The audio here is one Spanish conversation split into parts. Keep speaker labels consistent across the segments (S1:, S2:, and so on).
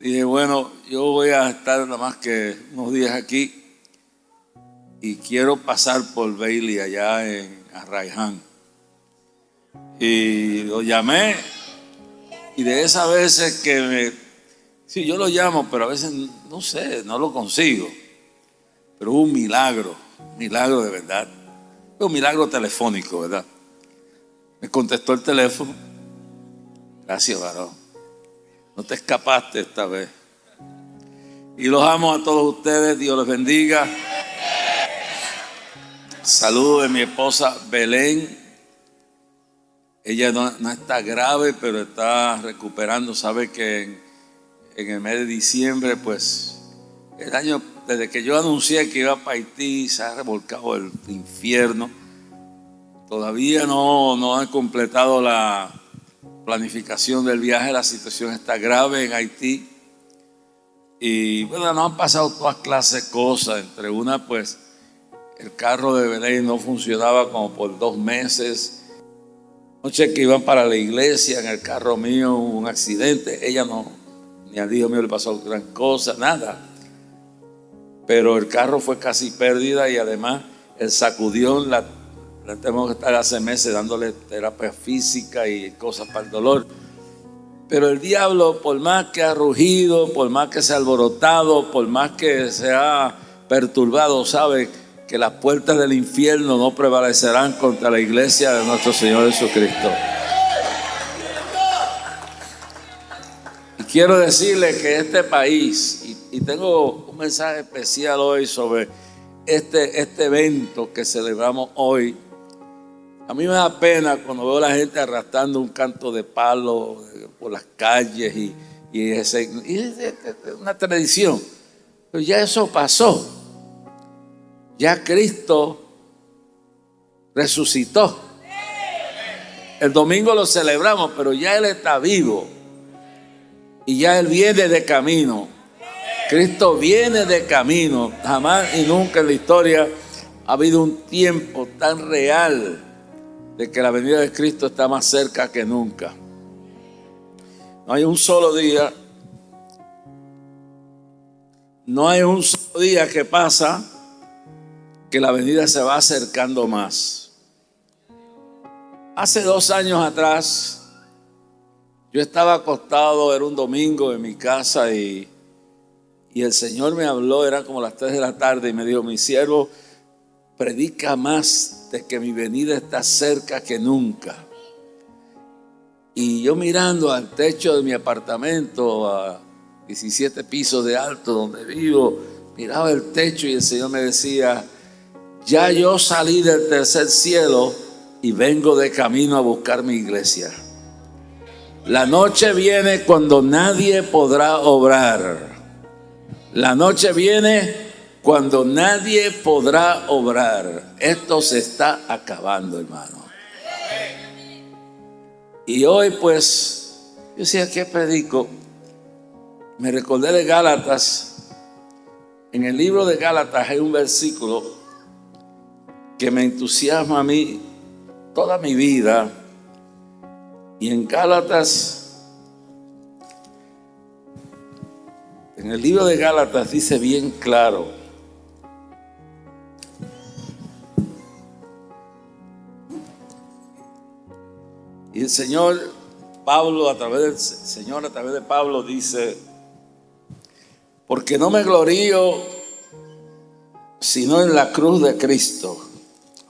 S1: Dije, bueno, yo voy a estar nada más que unos días aquí y quiero pasar por Bailey allá en Arraiján. Y lo llamé y de esas veces sí, yo lo llamo, pero a veces no sé, no lo consigo. Pero hubo un milagro de verdad. Un milagro telefónico, ¿verdad? Me contestó el teléfono. Gracias, varón. No te escapaste esta vez. Y los amo a todos ustedes. Dios les bendiga. Saludos de mi esposa Belén. Ella no está grave, pero está recuperando. Sabe que en el mes de diciembre, pues, el año, desde que yo anuncié que iba para Haití, se ha revolcado el infierno. Todavía no he completado la planificación del viaje. La situación está grave en Haití. Y bueno, nos han pasado todas clases de cosas. Entre una, pues, el carro de Belén no funcionaba como por 2 meses. Noche que iban para la iglesia, en el carro mío hubo un accidente. Ella no, ni al hijo mío le pasó gran cosa, nada. Pero el carro fue casi pérdida y además el sacudión la tenemos que estar hace meses dándole terapia física y cosas para el dolor. Pero el diablo, por más que ha rugido, por más que se ha alborotado, por más que se ha perturbado, sabe que las puertas del infierno no prevalecerán contra la iglesia de nuestro Señor Jesucristo. Y quiero decirle que este país, y tengo un mensaje especial hoy sobre este evento que celebramos hoy. A mí me da pena cuando veo a la gente arrastrando un canto de palo por las calles y es una tradición. Pero ya eso pasó. Ya Cristo resucitó. El domingo lo celebramos, pero ya Él está vivo. Y ya Él viene de camino. Cristo viene de camino. Jamás y nunca en la historia ha habido un tiempo tan real de que la venida de Cristo está más cerca que nunca. No hay un solo día que pasa que la venida se va acercando más. Hace 2 años atrás, yo estaba acostado, era un domingo en mi casa y el Señor me habló, eran como las 3 de la tarde y me dijo: mi siervo, predica más de que mi venida está cerca que nunca. Y yo mirando al techo de mi apartamento a 17 pisos de alto donde vivo, miraba el techo y el Señor me decía: ya yo salí del tercer cielo y vengo de camino a buscar mi iglesia. La noche viene cuando nadie podrá obrar. La noche viene cuando nadie podrá obrar. Esto se está acabando, hermano. Y hoy, pues, yo decía, ¿qué predico? Me recordé de Gálatas. En el libro de Gálatas hay un versículo que me entusiasma a mí toda mi vida. Y en Gálatas, en el libro de Gálatas dice bien claro: y el Señor Pablo, a través de Pablo, dice: porque no me glorío sino en la cruz de Cristo.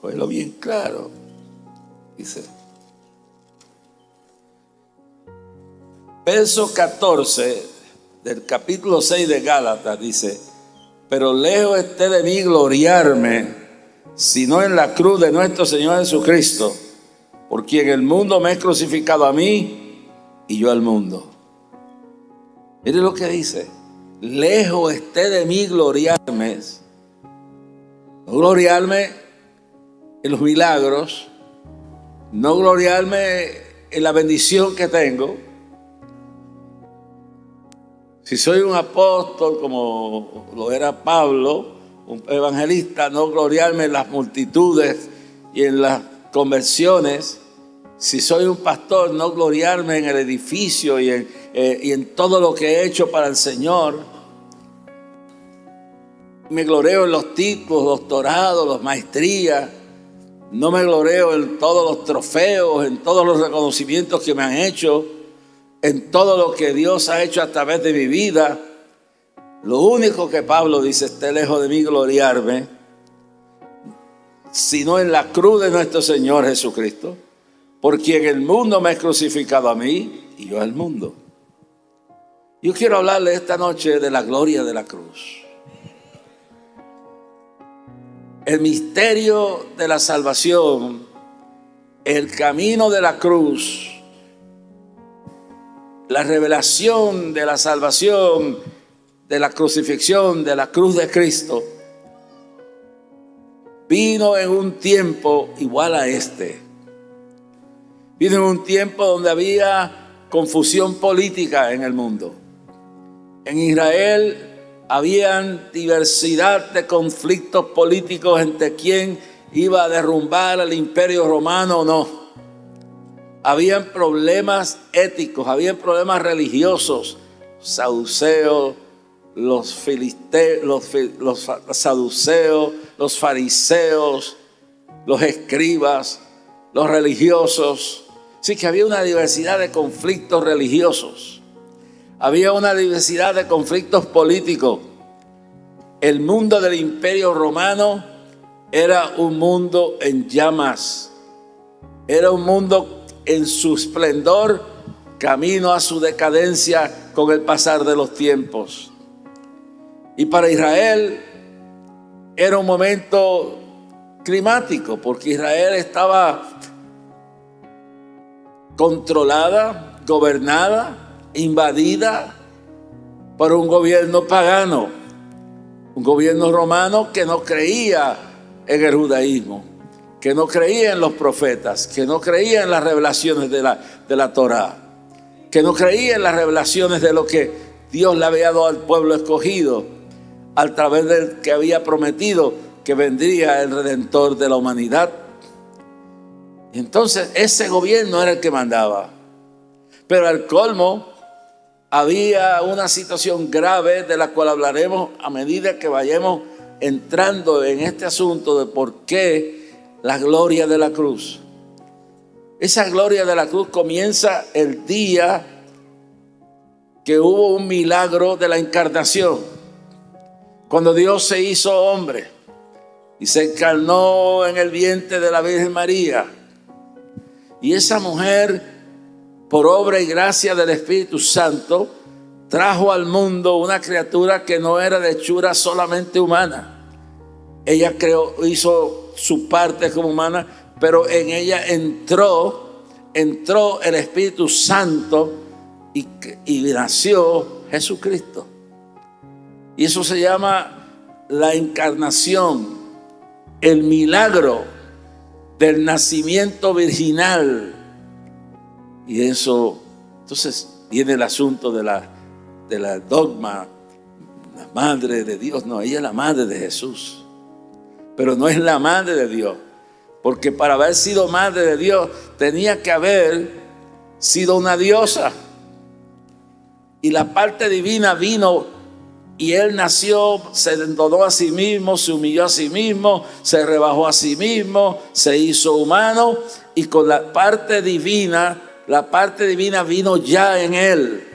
S1: Oílo bien claro. Dice, verso 14 del capítulo 6 de Gálatas, dice: pero lejos esté de mí gloriarme, sino en la cruz de nuestro Señor Jesucristo, por quien el mundo me ha crucificado a mí y yo al mundo. Mire lo que dice: lejos esté de mí gloriarme. No gloriarme en los milagros, no gloriarme en la bendición que tengo. Si soy un apóstol como lo era Pablo, un evangelista, no gloriarme en las multitudes y en las conversiones. Si soy un pastor, no gloriarme en el edificio y en y en todo lo que he hecho para el Señor. Me gloreo en los títulos, doctorados, las maestrías. No me gloreo en todos los trofeos, en todos los reconocimientos que me han hecho, en todo lo que Dios ha hecho a través de mi vida. Lo único que Pablo dice: esté lejos de mí gloriarme, sino en la cruz de nuestro Señor Jesucristo, por quien el mundo me ha crucificado a mí y yo al mundo. Yo quiero hablarle esta noche de la gloria de la cruz. El misterio de la salvación, el camino de la cruz, la revelación de la salvación, de la crucifixión, de la cruz de Cristo, vino en un tiempo igual a este. Vino en un tiempo donde había confusión política en el mundo. En Israel habían diversidad de conflictos políticos entre quién iba a derrumbar al imperio romano o no. Habían problemas éticos, habían problemas religiosos. Saduceos, los filisteos, los saduceos, los fariseos, los escribas, los religiosos. Así que había una diversidad de conflictos religiosos. Había una diversidad de conflictos políticos. El mundo del imperio romano era un mundo en llamas. Era un mundo en su esplendor, camino a su decadencia con el pasar de los tiempos. Y para Israel era un momento climático, porque Israel estaba controlada, gobernada, invadida por un gobierno pagano, un gobierno romano que no creía en el judaísmo, que no creía en los profetas, que no creía en las revelaciones de la Torá, que no creía en las revelaciones de lo que Dios le había dado al pueblo escogido, a través del que había prometido que vendría el Redentor de la humanidad. Y entonces ese gobierno era el que mandaba. Pero al colmo, había una situación grave de la cual hablaremos a medida que vayamos entrando en este asunto de por qué la gloria de la cruz. Esa gloria de la cruz comienza el día que hubo un milagro de la encarnación, cuando Dios se hizo hombre y se encarnó en el vientre de la Virgen María. Y esa mujer, por obra y gracia del Espíritu Santo, trajo al mundo una criatura que no era de hechura solamente humana. Ella hizo su parte como humana, pero en ella entró el Espíritu Santo y nació Jesucristo. Y eso se llama la encarnación, el milagro del nacimiento virginal. Y eso, entonces viene el asunto de la dogma, la madre de Dios. No, ella es la madre de Jesús, pero no es la madre de Dios, porque para haber sido madre de Dios tenía que haber sido una diosa. Y la parte divina vino y él nació, se donó a sí mismo, se humilló a sí mismo, se rebajó a sí mismo, se hizo humano, y con la parte divina vino ya en él.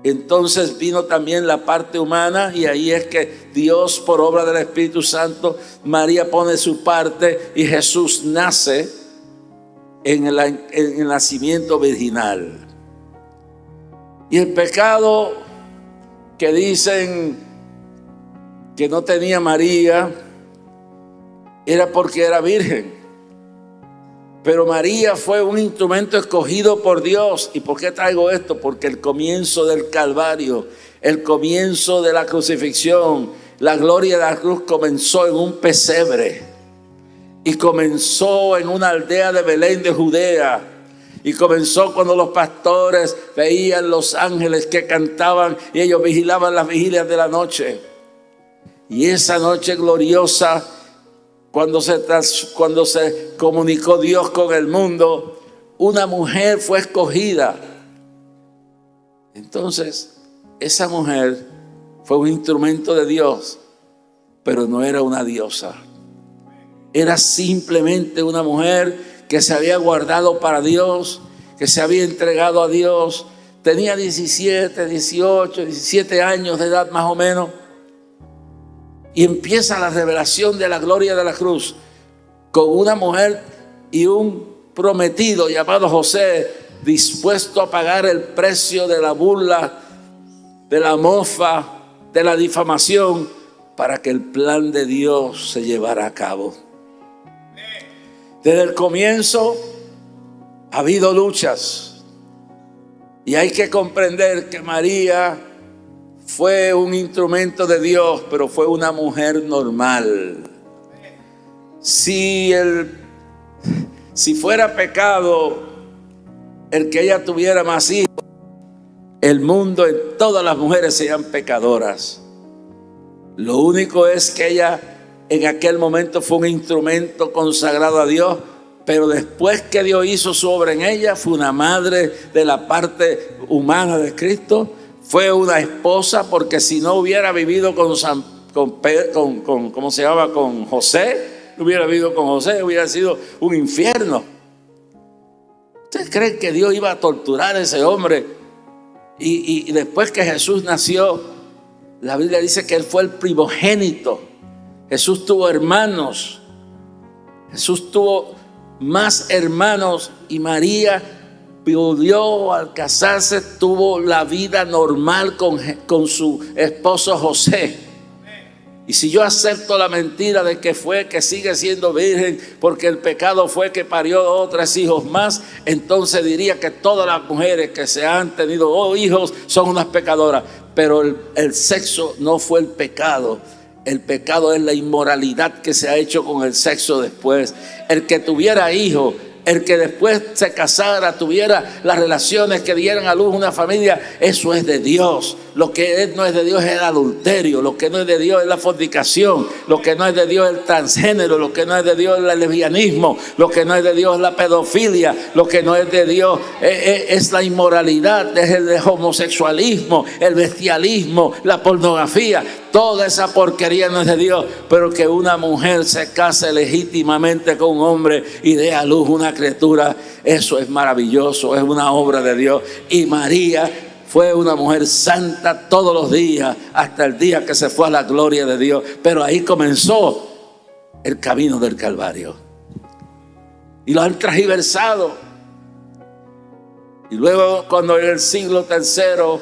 S1: Entonces vino también la parte humana, y ahí es que Dios, por obra del Espíritu Santo, María pone su parte y Jesús nace en el nacimiento virginal. Y el pecado que dicen que no tenía María era porque era virgen. Pero María fue un instrumento escogido por Dios. ¿Y por qué traigo esto? Porque el comienzo del Calvario, el comienzo de la crucifixión, la gloria de la cruz comenzó en un pesebre. Y comenzó en una aldea de Belén de Judea. Y comenzó cuando los pastores veían los ángeles que cantaban y ellos vigilaban las vigilias de la noche. Y esa noche gloriosa, cuando se comunicó Dios con el mundo, una mujer fue escogida Entonces, esa mujer fue un instrumento de Dios, pero no era una diosa. Era simplemente una mujer que se había guardado para Dios, que se había entregado a Dios. Tenía 17, 18, 17 años de edad más o menos. Y empieza la revelación de la gloria de la cruz con una mujer y un prometido llamado José, dispuesto a pagar el precio de la burla, de la mofa, de la difamación, para que el plan de Dios se llevara a cabo. Desde el comienzo ha habido luchas, y hay que comprender que María fue un instrumento de Dios, pero fue una mujer normal. Si fuera pecado el que ella tuviera más hijos, el mundo, en todas las mujeres serían pecadoras. Lo único es que ella en aquel momento fue un instrumento consagrado a Dios, pero después que Dios hizo su obra en ella, fue una madre de la parte humana de Cristo, fue una esposa, porque si no hubiera vivido con José, no hubiera vivido con José, hubiera sido un infierno. ¿Ustedes creen que Dios iba a torturar a ese hombre? Y después que Jesús nació, la Biblia dice que él fue el primogénito. Jesús tuvo hermanos. Jesús tuvo más hermanos, y María vivió, al casarse, tuvo la vida normal con su esposo José. Y si yo acepto la mentira de que sigue siendo virgen porque el pecado fue que parió 2 o 3 hijos más, entonces diría que todas las mujeres que se han tenido hijos son unas pecadoras. Pero el sexo no fue el pecado. El pecado es la inmoralidad que se ha hecho con el sexo después. El que tuviera hijos, el que después se casara, tuviera las relaciones que dieran a luz una familia, eso es de Dios. Lo que no es de Dios es el adulterio. Lo que no es de Dios es la fornicación. Lo que no es de Dios es el transgénero. Lo que no es de Dios es el lesbianismo. Lo que no es de Dios es la pedofilia. Lo que no es de Dios es la inmoralidad, es el homosexualismo, el bestialismo, la pornografía. Toda esa porquería no es de Dios. Pero que una mujer se case legítimamente con un hombre y dé a luz una criatura, eso es maravilloso, es una obra de Dios. Y María fue una mujer santa todos los días, hasta el día que se fue a la gloria de Dios. Pero ahí comenzó el camino del Calvario. Y lo han transversado. Y luego, cuando en el siglo III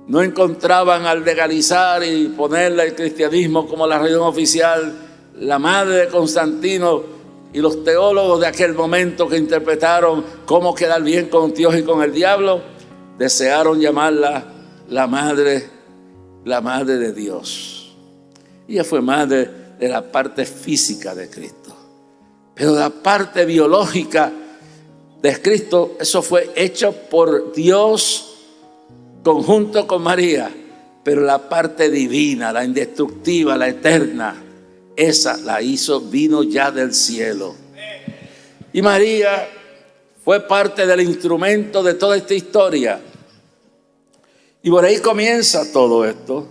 S1: no encontraban al legalizar y ponerle el cristianismo como la religión oficial, la madre de Constantino y los teólogos de aquel momento que interpretaron cómo quedar bien con Dios y con el diablo, desearon llamarla la madre de Dios. Ella fue madre de la parte física de Cristo, pero la parte biológica de Cristo, eso fue hecho por Dios conjunto con María. Pero la parte divina, la indestructible, la eterna, esa la hizo, vino ya del cielo. Y María fue parte del instrumento de toda esta historia. Y por ahí comienza todo esto.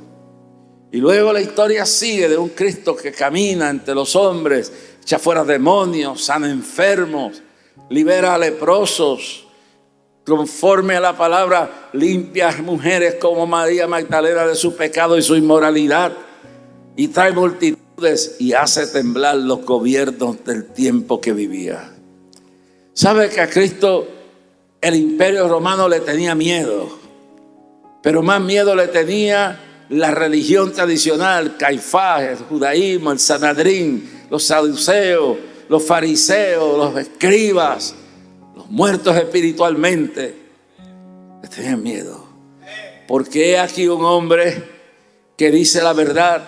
S1: Y luego la historia sigue de un Cristo que camina entre los hombres, echa fuera demonios, sana enfermos, libera a leprosos, conforme a la palabra, limpia a mujeres como María Magdalena de su pecado y su inmoralidad, y trae multitudes y hace temblar los gobiernos del tiempo que vivía. ¿Sabe que a Cristo el imperio romano le tenía miedo? Pero más miedo le tenía la religión tradicional, Caifás, el judaísmo, el Sanedrín, los saduceos, los fariseos, los escribas, los muertos espiritualmente. Le tenían miedo. Porque he aquí un hombre que dice la verdad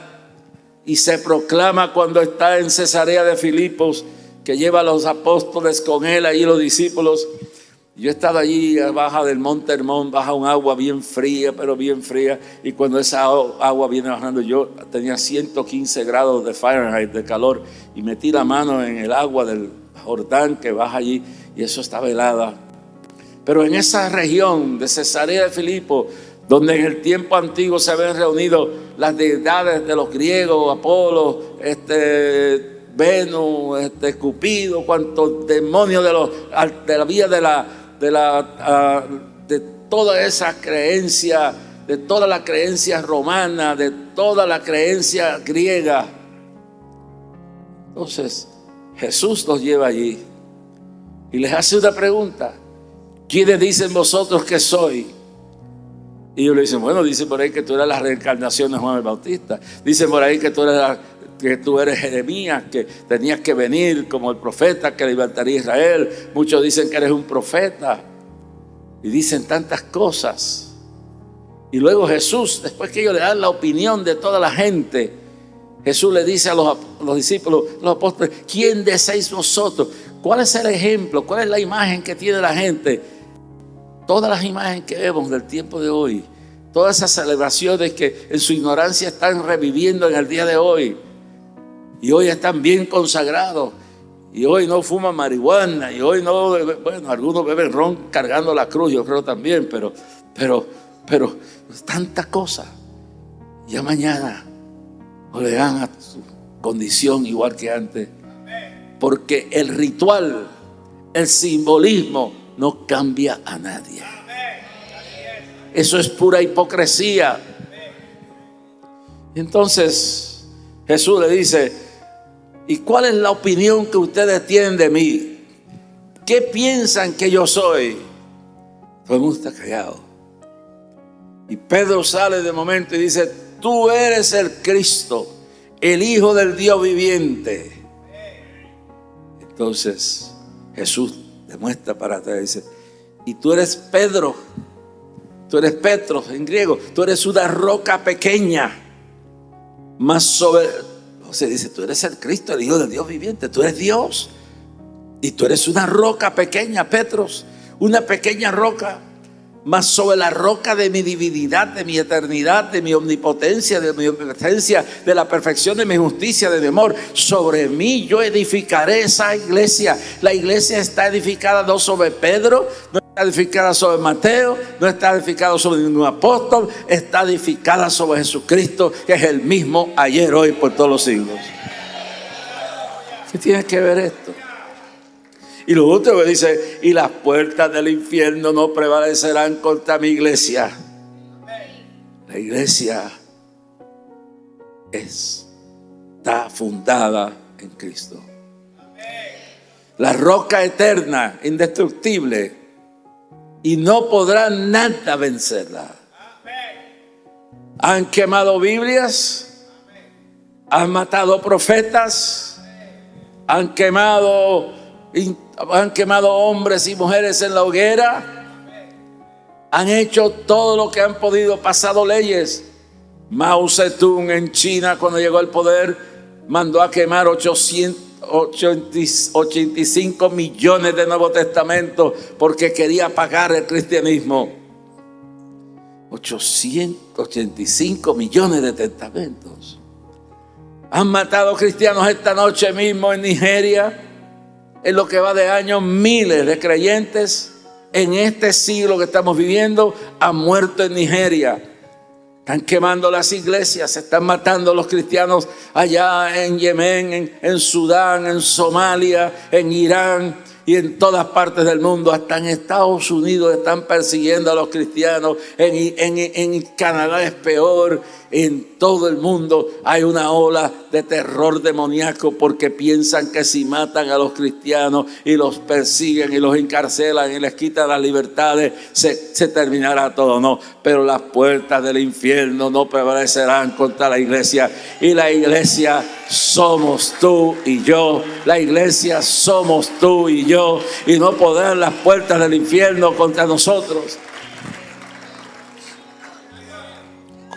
S1: y se proclama cuando está en Cesarea de Filipos, que lleva a los apóstoles con él, allí los discípulos. Yo he estado allí abajo del monte Hermón, baja un agua bien fría, pero bien fría. Y cuando esa agua viene bajando, yo tenía 115 grados de Fahrenheit de calor. Y metí la mano en el agua del Jordán que baja allí y eso estaba helada. Pero en esa región de Cesarea de Filipo, donde en el tiempo antiguo se habían reunido las deidades de los griegos, Apolo, Venus, Cupido, cuantos demonios de la vía de toda esa creencia, de toda la creencia romana, de toda la creencia griega. Entonces Jesús los lleva allí y les hace una pregunta: ¿quiénes dicen vosotros que soy? Y ellos le dicen, bueno, dicen por ahí que tú eres la reencarnación de Juan el Bautista. Dicen por ahí que tú eres Jeremías, que tenías que venir como el profeta que libertaría a Israel. Muchos dicen que eres un profeta. Y dicen tantas cosas. Y luego Jesús, después que ellos le dan la opinión de toda la gente, Jesús le dice a los discípulos, los apóstoles, ¿quién decís vosotros? ¿Cuál es el ejemplo? ¿Cuál es la imagen que tiene la gente? Todas las imágenes que vemos del tiempo de hoy, todas esas celebraciones que en su ignorancia están reviviendo en el día de hoy, y hoy están bien consagrados, y hoy no fuman marihuana, y hoy no, bueno, algunos beben ron cargando la cruz, yo creo también, pero tantas cosas. Ya mañana volverán a su condición igual que antes, porque el ritual, el simbolismo no cambia a nadie. Eso es pura hipocresía. Entonces Jesús le dice, ¿y cuál es la opinión que ustedes tienen de mí? ¿Qué piensan que yo soy? Todo el mundo está callado. Y Pedro sale de momento y dice, tú eres el Cristo, el Hijo del Dios viviente. Entonces Jesús demuestra para atrás y dice, y tú eres Pedro, tú eres Petros en griego, tú eres una roca pequeña, más sobre, o sea, dice, tú eres el Cristo, el Hijo del Dios viviente, tú eres Dios, y tú eres una roca pequeña, Petros, una pequeña roca, más sobre la roca de mi divinidad, de mi eternidad, de mi omnipotencia, de mi omnipresencia, de la perfección de mi justicia, de mi amor, sobre mí yo edificaré esa iglesia. La iglesia está edificada no sobre Pedro, no está edificada sobre Mateo, no está edificada sobre ningún apóstol, está edificada sobre Jesucristo, que es el mismo ayer, hoy, por todos los siglos. ¿Qué tiene que ver esto? Y lo otro que dice, y las puertas del infierno no prevalecerán contra mi iglesia. La iglesia está fundada en Cristo. La roca eterna, indestructible, y no podrá nada vencerla. Han quemado Biblias, han matado profetas, han quemado hombres y mujeres en la hoguera, han hecho todo lo que han podido, pasado leyes. Mao Zedong en China, cuando llegó al poder, mandó a quemar 85 millones de Nuevos Testamentos porque quería pagar el cristianismo. 885 millones de testamentos. Han matado cristianos esta noche mismo en Nigeria. En lo que va de años, miles de creyentes en este siglo que estamos viviendo han muerto en Nigeria. Están quemando las iglesias, se están matando a los cristianos allá en Yemen, en Sudán, en Somalia, en Irán y en todas partes del mundo. Hasta en Estados Unidos están persiguiendo a los cristianos. En Canadá es peor. En todo el mundo hay una ola de terror demoníaco porque piensan que si matan a los cristianos y los persiguen y los encarcelan y les quitan las libertades, se terminará todo. No, pero las puertas del infierno no prevalecerán contra la iglesia. Y la iglesia somos tú y yo. La iglesia somos tú y yo. Y no podrán las puertas del infierno contra nosotros.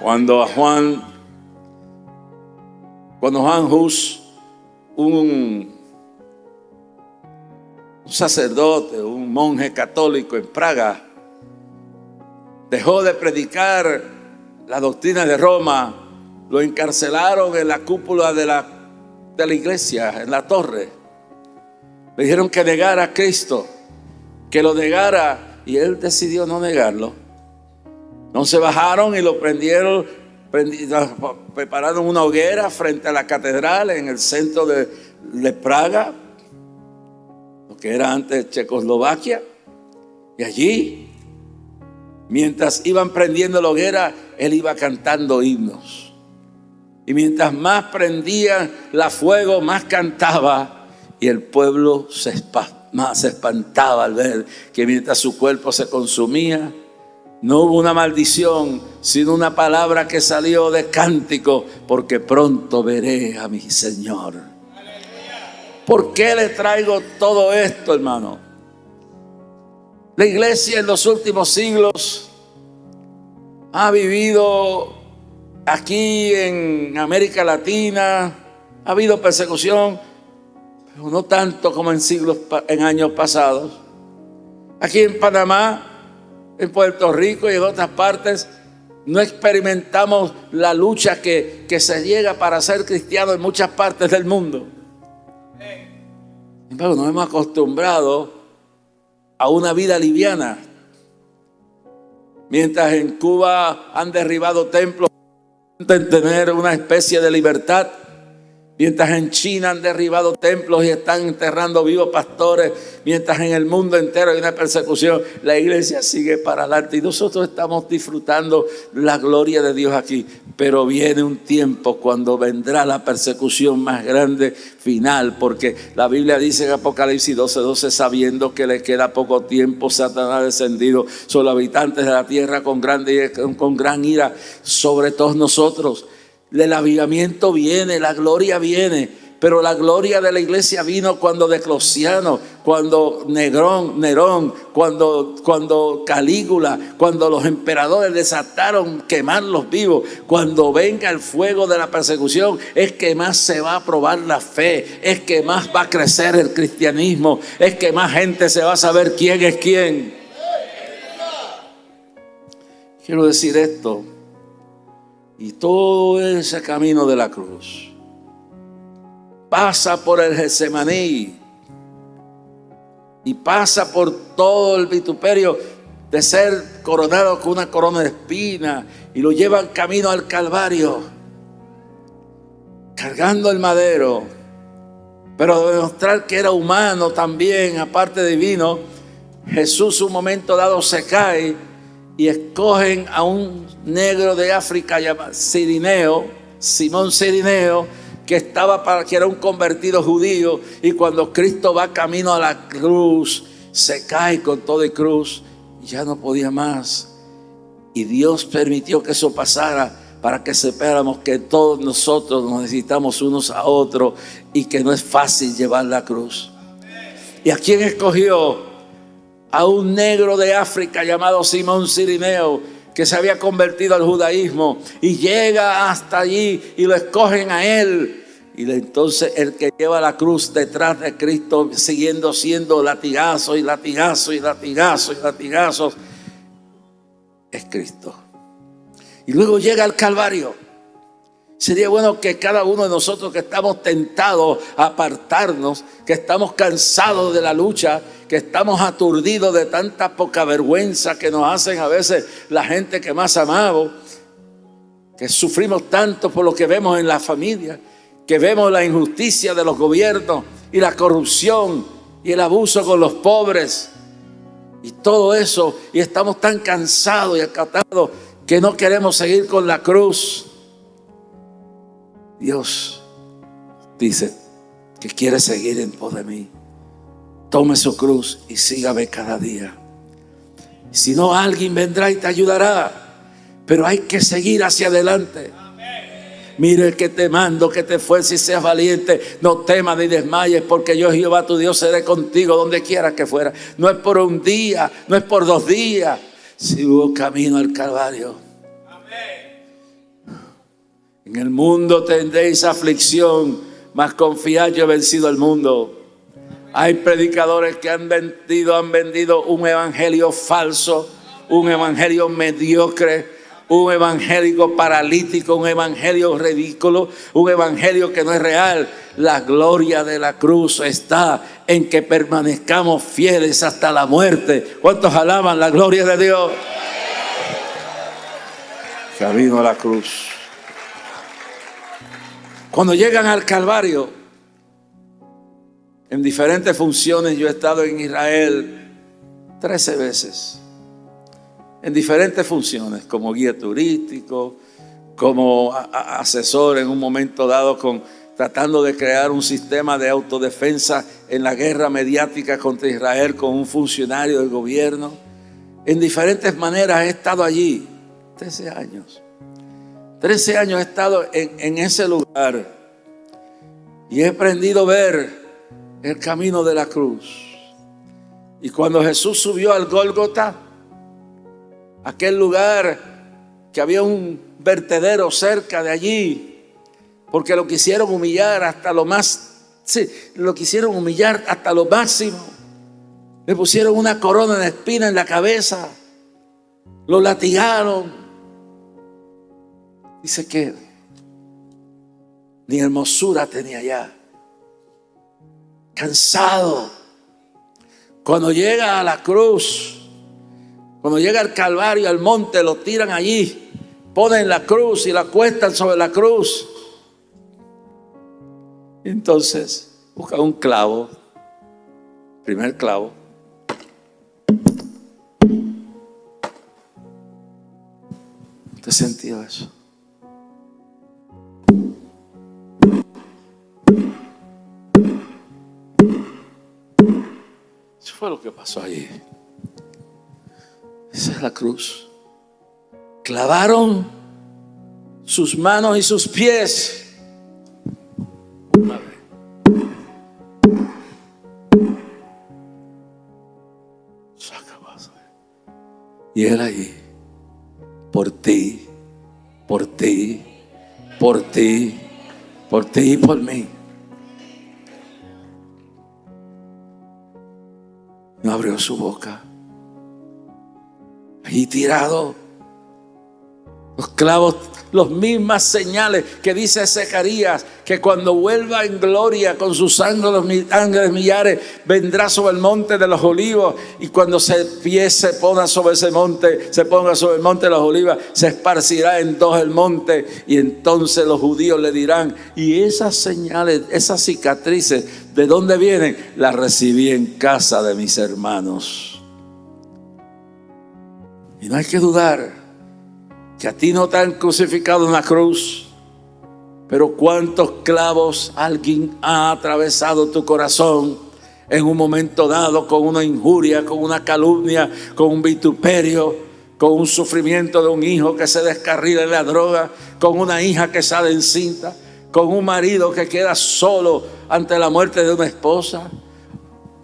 S1: Cuando Juan Hus, un sacerdote, un monje católico en Praga, dejó de predicar la doctrina de Roma, lo encarcelaron en la cúpula de la iglesia, en la torre. Le dijeron que negara a Cristo, que lo negara y él decidió no negarlo. No se bajaron y lo prendieron, prepararon una hoguera frente a la catedral en el centro de Praga, lo que era antes Checoslovaquia. Y allí, mientras iban prendiendo la hoguera, él iba cantando himnos. Y mientras más prendía la fuego, más cantaba. Y el pueblo se espantaba al ver que mientras su cuerpo se consumía, no hubo una maldición, sino una palabra que salió de cántico: porque pronto veré a mi Señor. ¿Por qué le traigo todo esto, hermano? La iglesia en los últimos siglos ha vivido aquí en América Latina, ha habido persecución, pero no tanto como en años pasados. Aquí en Panamá, en Puerto Rico y en otras partes, no experimentamos la lucha que se llega para ser cristiano en muchas partes del mundo. Pero nos hemos acostumbrado a una vida liviana. Mientras en Cuba han derribado templos para tener una especie de libertad, mientras en China han derribado templos y están enterrando vivos pastores, mientras en el mundo entero hay una persecución, la iglesia sigue para adelante y nosotros estamos disfrutando la gloria de Dios aquí. Pero viene un tiempo cuando vendrá la persecución más grande final, porque la Biblia dice en Apocalipsis 12:12, sabiendo que le queda poco tiempo, Satanás ha descendido sobre los habitantes de la tierra con gran ira sobre todos nosotros. El avivamiento viene, la gloria viene, pero la gloria de la iglesia vino cuando Diocleciano, cuando Nerón, cuando Calígula, cuando los emperadores desataron quemarlos vivos. Cuando venga el fuego de la persecución, es que más se va a probar la fe, es que más va a crecer el cristianismo, es que más gente se va a saber quién es quién. Quiero decir esto. Y todo ese camino de la cruz pasa por el Getsemaní y pasa por todo el vituperio de ser coronado con una corona de espinas, y lo llevan camino al Calvario, cargando el madero. Pero demostrar que era humano también, aparte divino, Jesús un momento dado se cae y escogen a un negro de África llamado Simón Cirineo, que era un convertido judío, y cuando Cristo va camino a la cruz, se cae con todo y cruz y ya no podía más. Y Dios permitió que eso pasara para que sepáramos que todos nosotros nos necesitamos unos a otros y que no es fácil llevar la cruz. ¿Y a quién escogió? A un negro de África llamado Simón Cirineo, que se había convertido al judaísmo, y llega hasta allí y lo escogen a él. Y entonces el que lleva la cruz detrás de Cristo, siguiendo siendo latigazos y latigazos y latigazos y latigazos, es Cristo. Y luego llega al Calvario. Sería bueno que cada uno de nosotros que estamos tentados a apartarnos, que estamos cansados de la lucha, que estamos aturdidos de tanta poca vergüenza que nos hacen a veces la gente que más amamos, que sufrimos tanto por lo que vemos en la familia, que vemos la injusticia de los gobiernos y la corrupción y el abuso con los pobres y todo eso, y estamos tan cansados y acatados que no queremos seguir con la cruz. Dios dice que quiere seguir en pos de mí. Tome su cruz y sígame cada día. Si no, alguien vendrá y te ayudará, pero hay que seguir hacia adelante. Mire el que te mando, que te esfuerces y seas valiente. No temas ni desmayes, porque yo, Jehová tu Dios, seré contigo donde quiera que fuera. No es por un día, no es por 2 días. Si hubo camino al Calvario. En el mundo tendréis aflicción, mas confiad, yo he vencido al mundo. Hay predicadores que han vendido un evangelio falso, un evangelio mediocre, un evangélico paralítico, un evangelio ridículo, un evangelio que no es real. La gloria de la cruz está en que permanezcamos fieles hasta la muerte. ¿Cuántos alaban la gloria de Dios? Camino a la cruz. Cuando llegan al Calvario, en diferentes funciones, yo he estado en Israel 13 veces. En diferentes funciones, como guía turístico, como asesor en un momento dado, tratando de crear un sistema de autodefensa en la guerra mediática contra Israel con un funcionario del gobierno. En diferentes maneras he estado allí. 13 años. 13 años he estado en ese lugar y he aprendido a ver el camino de la cruz. Y cuando Jesús subió al Gólgota, aquel lugar que había un vertedero cerca de allí, porque lo quisieron humillar hasta lo máximo. Le pusieron una corona de espinas en la cabeza, lo latigaron. Dice que ni hermosura tenía ya. Cansado. Cuando llega a la cruz, cuando llega al Calvario, al monte, lo tiran allí, ponen la cruz y la acuestan sobre la cruz. Entonces busca un clavo, primer clavo. ¿Te has sentido eso? Eso fue lo que pasó allí. Esa es la cruz. Clavaron sus manos y sus pies. Una vez. Y él allí. Por ti, por ti, por ti, por ti y por mí. No abrió su boca. Allí tirado, los clavos, las mismas señales que dice Zacarías, que cuando vuelva en gloria con sus ángeles millares, vendrá sobre el monte de los olivos, y cuando se ponga sobre ese monte, se ponga sobre el monte de los olivos, se esparcirá en dos el monte, y entonces los judíos le dirán: y esas señales, esas cicatrices, ¿de dónde vienen? Las recibí en casa de mis hermanos. Y no hay que dudar que a ti no te han crucificado en la cruz, pero cuántos clavos alguien ha atravesado tu corazón en un momento dado, con una injuria, con una calumnia, con un vituperio, con un sufrimiento de un hijo que se descarrila en la droga, con una hija que sale encinta, con un marido que queda solo ante la muerte de una esposa,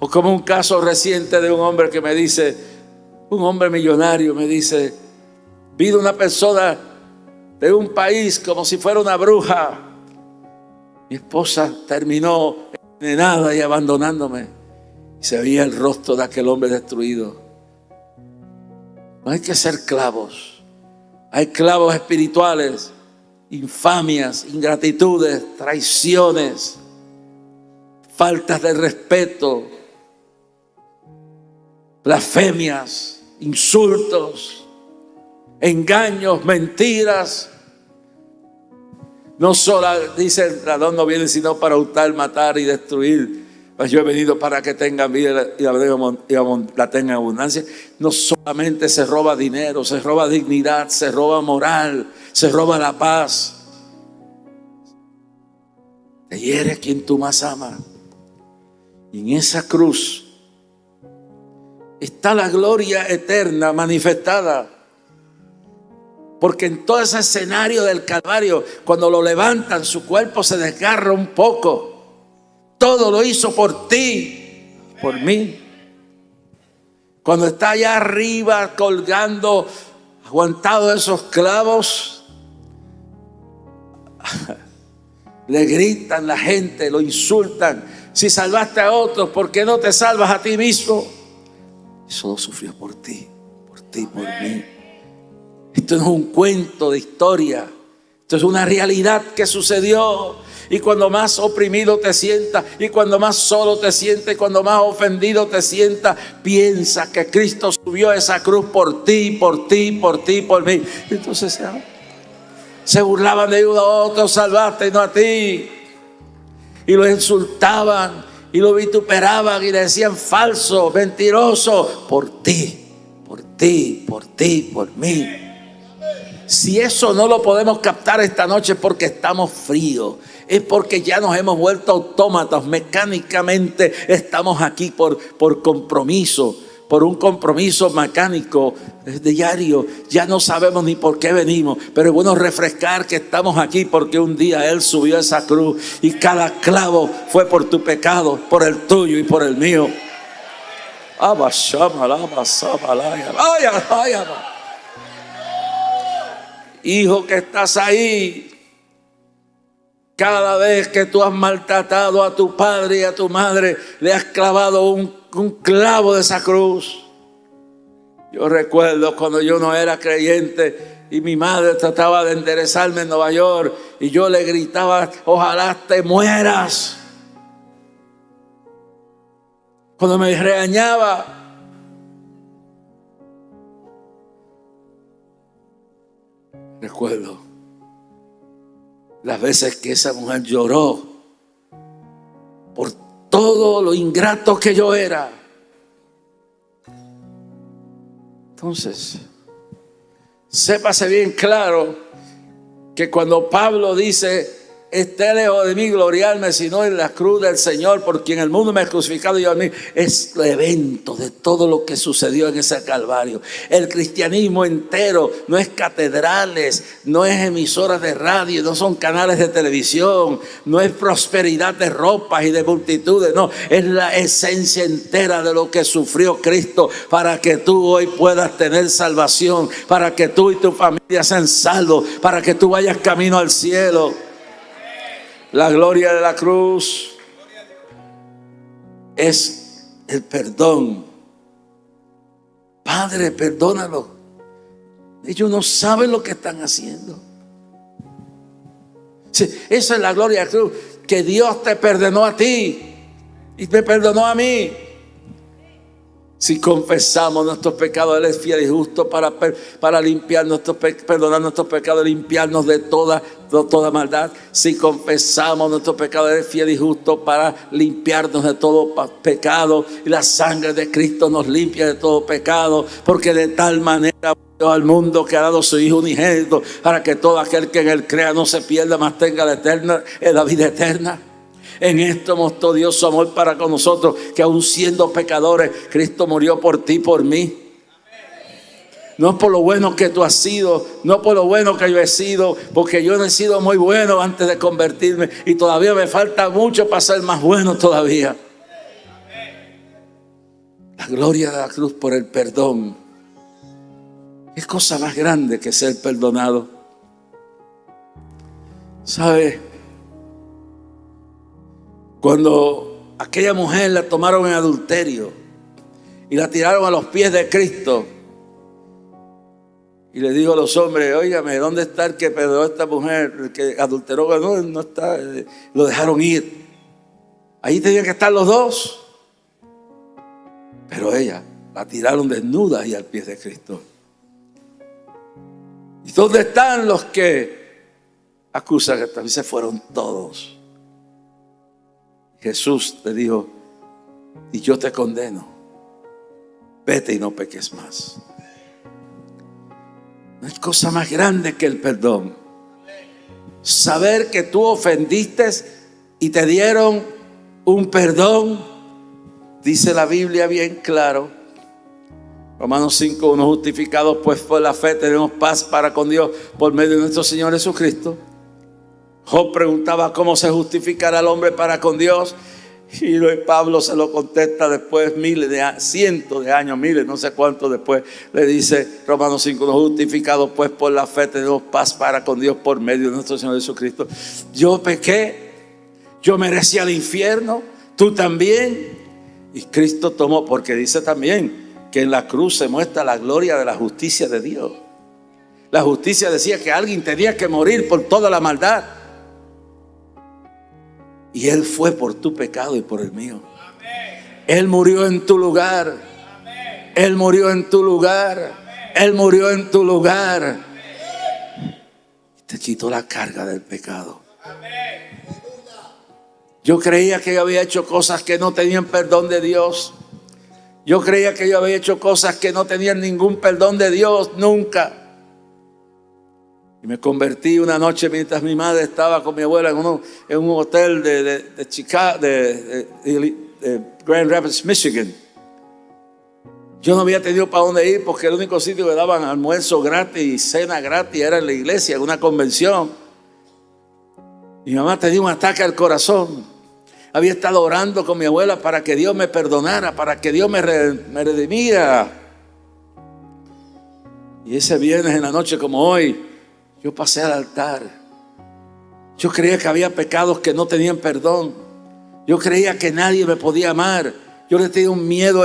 S1: o como un caso reciente de un hombre que me dice, un hombre millonario me dice: vi una persona de un país como si fuera una bruja. Mi esposa terminó envenenada y abandonándome. Y se veía el rostro de aquel hombre destruido. No hay que ser clavos. Hay clavos espirituales, infamias, ingratitudes, traiciones, faltas de respeto, blasfemias, insultos, engaños, mentiras. No solo dice el ladrón no viene sino para hurtar, matar y destruir, pues yo he venido para que tengan vida y la tengan en abundancia. No solamente se roba dinero, se roba dignidad, se roba moral, se roba la paz. Te hiere quien tú más amas. Y en esa cruz está la gloria eterna manifestada. Porque en todo ese escenario del Calvario, cuando lo levantan, su cuerpo se desgarra un poco. Todo lo hizo por ti, por mí. Cuando está allá arriba colgando, aguantado esos clavos, le gritan la gente, lo insultan: si salvaste a otros, ¿por qué no te salvas a ti mismo? Eso lo sufrió por ti, por mí. Esto no es un cuento de historia. Esto es una realidad que sucedió. Y cuando más oprimido te sientas, y cuando más solo te sientas, y cuando más ofendido te sientas, piensa que Cristo subió a esa cruz por ti, por ti, por ti, por mí. Entonces se burlaban de uno a otro, salvaste y no a ti. Y lo insultaban y lo vituperaban y le decían falso, mentiroso, por ti, por ti, por ti, por mí. Si eso no lo podemos captar esta noche es porque estamos fríos, es porque ya nos hemos vuelto autómatas, mecánicamente estamos aquí por compromiso, por un compromiso mecánico diario. Ya no sabemos ni por qué venimos, pero es bueno refrescar que estamos aquí porque un día Él subió a esa cruz y cada clavo fue por tu pecado, por el tuyo y por el mío. Hijo que estás ahí, cada vez que tú has maltratado a tu padre y a tu madre, le has clavado un clavo de esa cruz. Yo recuerdo cuando yo no era creyente y mi madre trataba de enderezarme en Nueva York y yo le gritaba, ojalá te mueras. Cuando me regañaba, recuerdo las veces que esa mujer lloró por todo lo ingrato que yo era. Entonces, sépase bien claro que cuando Pablo dice, esté lejos de mí gloriarme, sino en la cruz del Señor, por quien el mundo me ha crucificado y yo a mí, es el evento de todo lo que sucedió en ese Calvario. El cristianismo entero no es catedrales, no es emisoras de radio, no son canales de televisión, no es prosperidad de ropas y de multitudes, no, es la esencia entera de lo que sufrió Cristo para que tú hoy puedas tener salvación, para que tú y tu familia sean salvos, para que tú vayas camino al cielo. La gloria de la cruz es el perdón. Padre, perdónalo. Ellos no saben lo que están haciendo. Sí, esa es la gloria de la cruz. Que Dios te perdonó a ti y me perdonó a mí. Si confesamos nuestros pecados, Él es fiel y justo para limpiar perdonar nuestros pecados, limpiarnos de toda maldad. Si confesamos nuestros pecados, Él es fiel y justo para limpiarnos de todo pecado. Y la sangre de Cristo nos limpia de todo pecado, porque de tal manera al mundo que ha dado su Hijo unigénito, para que todo aquel que en Él crea no se pierda, mas tenga la vida eterna. En esto mostró Dios su amor para con nosotros, que aun siendo pecadores, Cristo murió por ti y por mí. No por lo bueno que tú has sido, no por lo bueno que yo he sido, porque yo no he sido muy bueno antes de convertirme y todavía me falta mucho para ser más bueno todavía. La gloria de la cruz por el perdón. ¿Qué cosa más grande que ser perdonado? ¿Sabe? Cuando aquella mujer la tomaron en adulterio y la tiraron a los pies de Cristo, y le dijo a los hombres, óigame, ¿dónde está el que perdonó a esta mujer? El que adulteró, no está, lo dejaron ir. Ahí tenían que estar los dos, pero ella la tiraron desnuda y al pie de Cristo. ¿Y dónde están los que acusan? También se fueron todos. Jesús le dijo, y yo te condeno, vete y no peques más. No hay cosa más grande que el perdón. Saber que tú ofendiste y te dieron un perdón. Dice la Biblia bien claro, Romanos 5:1, justificados pues por la fe tenemos paz para con Dios por medio de nuestro Señor Jesucristo. Job preguntaba cómo se justificará el hombre para con Dios, y Pablo se lo contesta después cientos de años, miles, no sé cuántos después. Le dice Romanos 5:1, justificados pues por la fe tenemos paz para con Dios por medio de nuestro Señor Jesucristo. Yo pequé, yo merecía el infierno, tú también, y Cristo tomó, porque dice también que en la cruz se muestra la gloria de la justicia de Dios.
S2: La justicia decía que alguien tenía que morir por toda la maldad. Y Él fue por tu pecado y por el mío. Él murió en tu lugar. Él murió en tu lugar. Él murió en tu lugar. Te quitó la carga del pecado. Yo creía que yo había hecho cosas que no tenían perdón de Dios. Yo creía que yo había hecho cosas que no tenían ningún perdón de Dios, nunca. Y me convertí una noche mientras mi madre estaba con mi abuela en un hotel de Chicago, de Grand Rapids, Michigan. Yo no había tenido para dónde ir porque el único sitio que daban almuerzo gratis y cena gratis era en la iglesia, en una convención. Mi mamá tenía un ataque al corazón. Había estado orando con mi abuela para que Dios me perdonara, para que Dios me redimiera. Y ese viernes en la noche como hoy, yo pasé al altar. Yo creía que había pecados que no tenían perdón. Yo creía que nadie me podía amar. Yo le tenía un miedo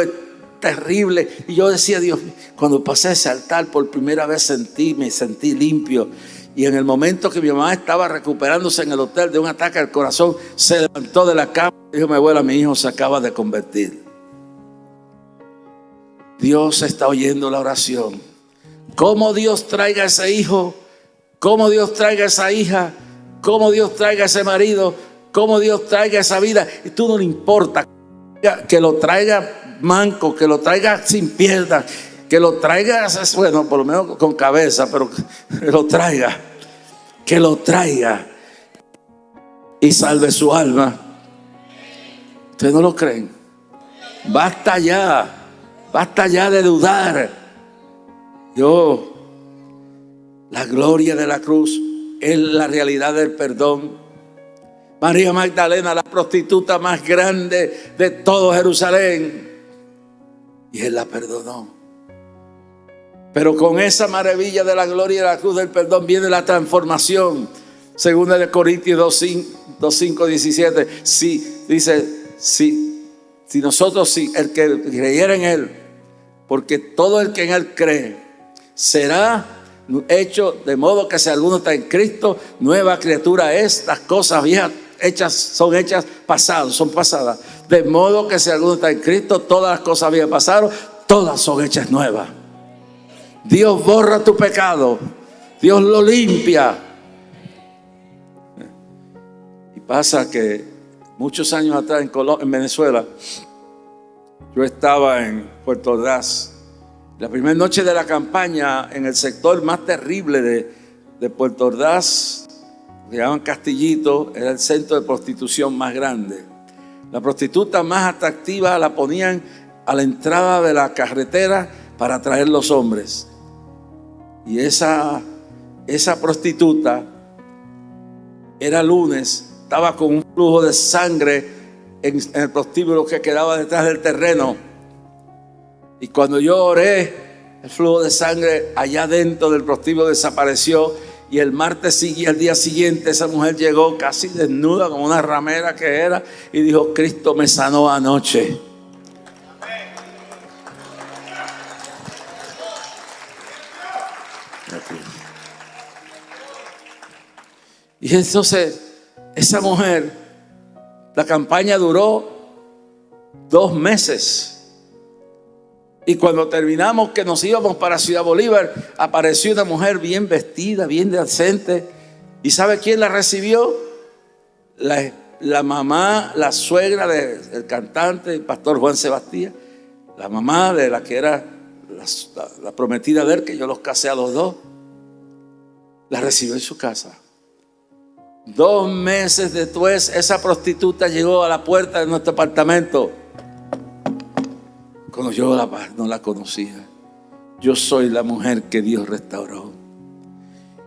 S2: terrible. Y yo decía, Dios, cuando pasé ese altar por primera vez me sentí limpio. Y en el momento que mi mamá estaba recuperándose en el hotel de un ataque al corazón, se levantó de la cama y dijo, mi abuela, mi hijo se acaba de convertir. Dios está oyendo la oración. Cómo Dios traiga a ese hijo, cómo Dios traiga a esa hija, cómo Dios traiga a ese marido, cómo Dios traiga esa vida. Y tú no le importa que lo traiga manco, que lo traiga sin piernas, que lo traiga, bueno, por lo menos con cabeza, pero que lo traiga y salve su alma. ¿Ustedes no lo creen? Basta ya de dudar. La gloria de la cruz es la realidad del perdón. María Magdalena, la prostituta más grande de todo Jerusalén, y Él la perdonó. Pero con esa maravilla de la gloria de la cruz del perdón viene la transformación. Segunda de Corintios 2:5, 17. Si el que creyera en Él, porque todo el que en Él cree será hecho de modo que si alguno está en Cristo, nueva criatura es. Las cosas viejas son pasadas. De modo que si alguno está en Cristo, todas las cosas viejas pasaron, todas son hechas nuevas. Dios borra tu pecado. Dios lo limpia. Y pasa que muchos años atrás en Venezuela, yo estaba en Puerto Ordaz. La primera noche de la campaña, en el sector más terrible de Puerto Ordaz, que llaman Castillito, era el centro de prostitución más grande. La prostituta más atractiva la ponían a la entrada de la carretera para atraer los hombres. Y esa prostituta era lunes, estaba con un flujo de sangre en el prostíbulo que quedaba detrás del terreno. Y cuando yo oré, el flujo de sangre allá dentro del prostíbulo desapareció. Y el día siguiente, esa mujer llegó casi desnuda, como una ramera que era, y dijo, Cristo me sanó anoche. Y entonces esa mujer, la campaña duró 2 meses. Y cuando terminamos, que nos íbamos para Ciudad Bolívar, apareció una mujer bien vestida, bien decente. ¿Y sabe quién la recibió? La mamá, la suegra del cantante, el pastor Juan Sebastián. La mamá de la que era la prometida de él, que yo los casé a los dos. La recibió en su casa. 2 meses después, esa prostituta llegó a la puerta de nuestro apartamento. Cuando yo no la conocía, yo soy la mujer que Dios restauró.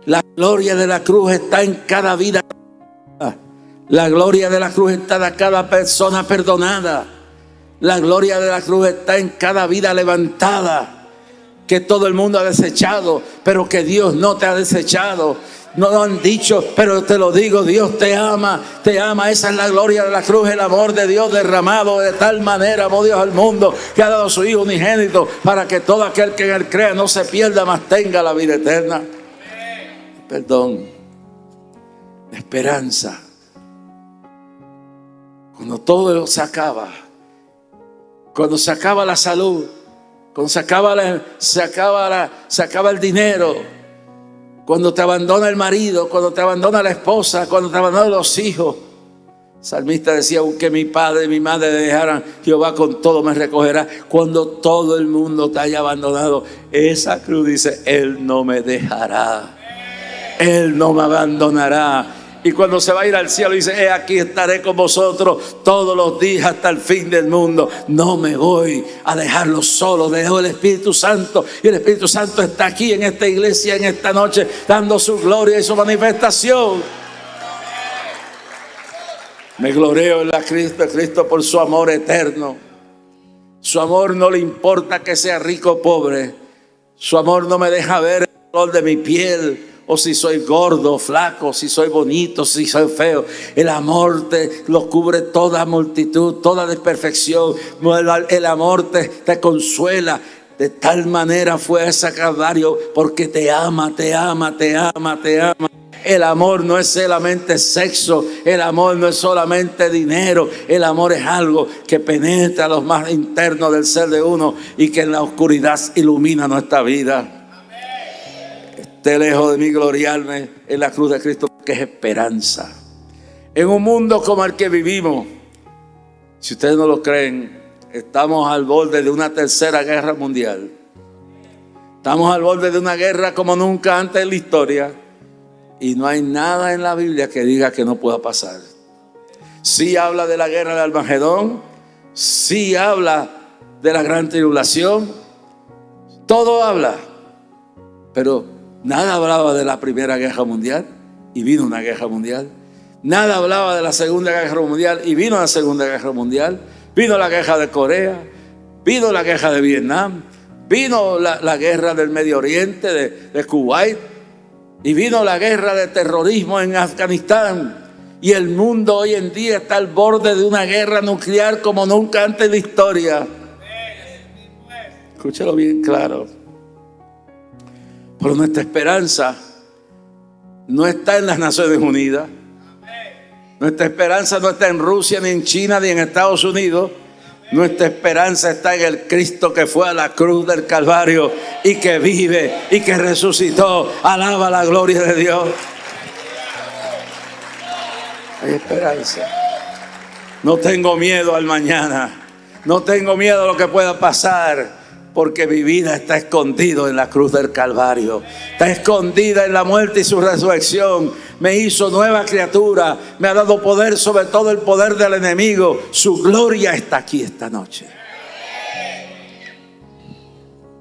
S2: La gloria de la cruz está en cada vida. La gloria de la cruz está en cada persona perdonada. La gloria de la cruz está en cada vida levantada, que todo el mundo ha desechado, pero que Dios no te ha desechado. No lo han dicho, pero te lo digo, Dios te ama, te ama. Esa es la gloria de la cruz, el amor de Dios derramado. De tal manera amó Dios al mundo, que ha dado a su Hijo unigénito, para que todo aquel que en Él crea no se pierda, mas tenga la vida eterna. perdón, la esperanza. Cuando todo se acaba, cuando se acaba la salud, cuando se acaba el dinero, cuando te abandona el marido, cuando te abandona la esposa, cuando te abandonan los hijos. El salmista decía: aunque mi padre y mi madre me dejaran, Jehová con todo me recogerá. Cuando todo el mundo te haya abandonado, esa cruz dice: Él no me dejará, Él no me abandonará. Y cuando se va a ir al cielo dice: he aquí estaré con vosotros todos los días hasta el fin del mundo. No me voy a dejarlo solo, dejo el Espíritu Santo. Y el Espíritu Santo está aquí en esta iglesia, en esta noche, dando su gloria y su manifestación. Me gloreo en la Cristo por su amor eterno. Su amor no le importa que sea rico o pobre. Su amor no me deja ver el color de mi piel, o si soy gordo o flaco, si soy bonito, si soy feo. El amor lo cubre toda multitud, toda desperfección. El amor te consuela. De tal manera fue ese Calvario, porque te ama, te ama, te ama, te ama. El amor no es solamente sexo, el amor no es solamente dinero, el amor es algo que penetra a los más internos del ser de uno y que en la oscuridad ilumina nuestra vida. Esté lejos de mí gloriarme en la cruz de Cristo, que es esperanza. En un mundo como el que vivimos, si ustedes no lo creen, estamos al borde de una tercera guerra mundial. Estamos al borde de una guerra como nunca antes en la historia. Y no hay nada en la Biblia que diga que no pueda pasar. Sí habla de la guerra de Armagedón, sí habla de la gran tribulación, todo habla, pero nada hablaba de la primera guerra mundial y vino una guerra mundial. Nada hablaba de la segunda guerra mundial y vino la segunda guerra mundial. Vino la guerra de Corea, vino la guerra de Vietnam, vino la guerra del Medio Oriente, de Kuwait. Y vino la guerra de terrorismo en Afganistán. Y el mundo hoy en día está al borde de una guerra nuclear como nunca antes en la historia. Escúchalo bien claro. Pero nuestra esperanza no está en las Naciones Unidas. Nuestra esperanza no está en Rusia, ni en China, ni en Estados Unidos. Nuestra esperanza está en el Cristo que fue a la cruz del Calvario y que vive y que resucitó. Alaba la gloria de Dios. Hay esperanza. No tengo miedo al mañana. No tengo miedo a lo que pueda pasar, porque mi vida está escondido en la cruz del Calvario. Está escondida en la muerte y su resurrección. Me hizo nueva criatura. Me ha dado poder sobre todo el poder del enemigo. Su gloria está aquí esta noche.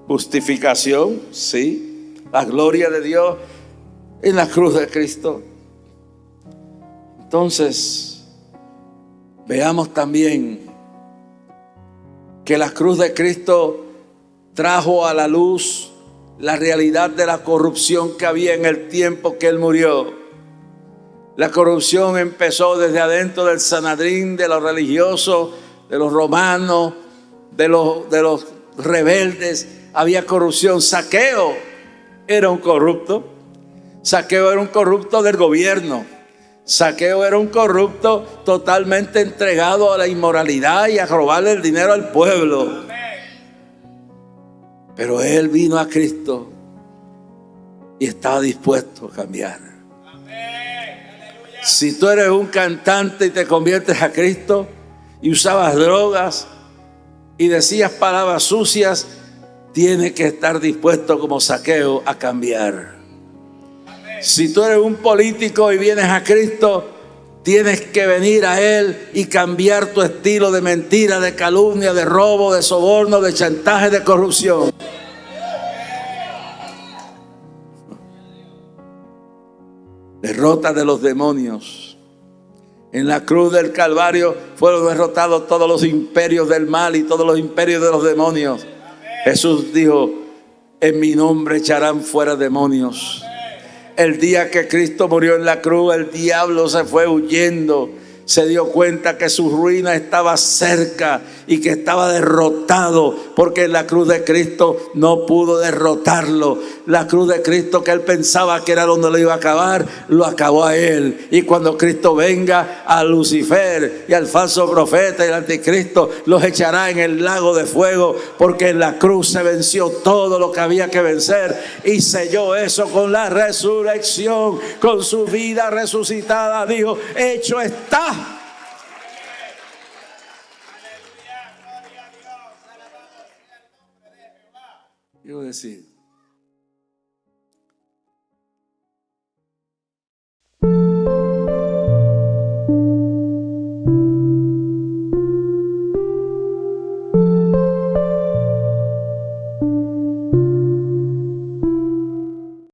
S2: Justificación, sí. La gloria de Dios en la cruz de Cristo. Entonces, veamos también que la cruz de Cristo trajo a la luz la realidad de la corrupción que había en el tiempo que Él murió. La corrupción empezó desde adentro del Sanedrín, de los religiosos, de los romanos, de los rebeldes. Había corrupción. Zaqueo era un corrupto. Zaqueo era un corrupto del gobierno. Zaqueo era un corrupto totalmente entregado a la inmoralidad y a robarle el dinero al pueblo. Pero él vino a Cristo y estaba dispuesto a cambiar. Si tú eres un cantante y te conviertes a Cristo y usabas drogas y decías palabras sucias, tienes que estar dispuesto como Zaqueo a cambiar. Si tú eres un político y vienes a Cristo, tienes que venir a Él y cambiar tu estilo de mentira, de calumnia, de robo, de soborno, de chantaje, de corrupción. Derrota de los demonios. En la cruz del Calvario fueron derrotados todos los imperios del mal y todos los imperios de los demonios. Jesús dijo: en mi nombre echarán fuera demonios. El día que Cristo murió en la cruz, el diablo se fue huyendo, se dio cuenta que su ruina estaba cerca y que estaba derrotado, porque en la cruz de Cristo no pudo derrotarlo. La cruz de Cristo, que él pensaba que era donde lo iba a acabar, lo acabó a él. Y cuando Cristo venga, a Lucifer y al falso profeta y al anticristo los echará en el lago de fuego, porque en la cruz se venció todo lo que había que vencer y selló eso con la resurrección. Con su vida resucitada dijo: hecho está. Quiero decir,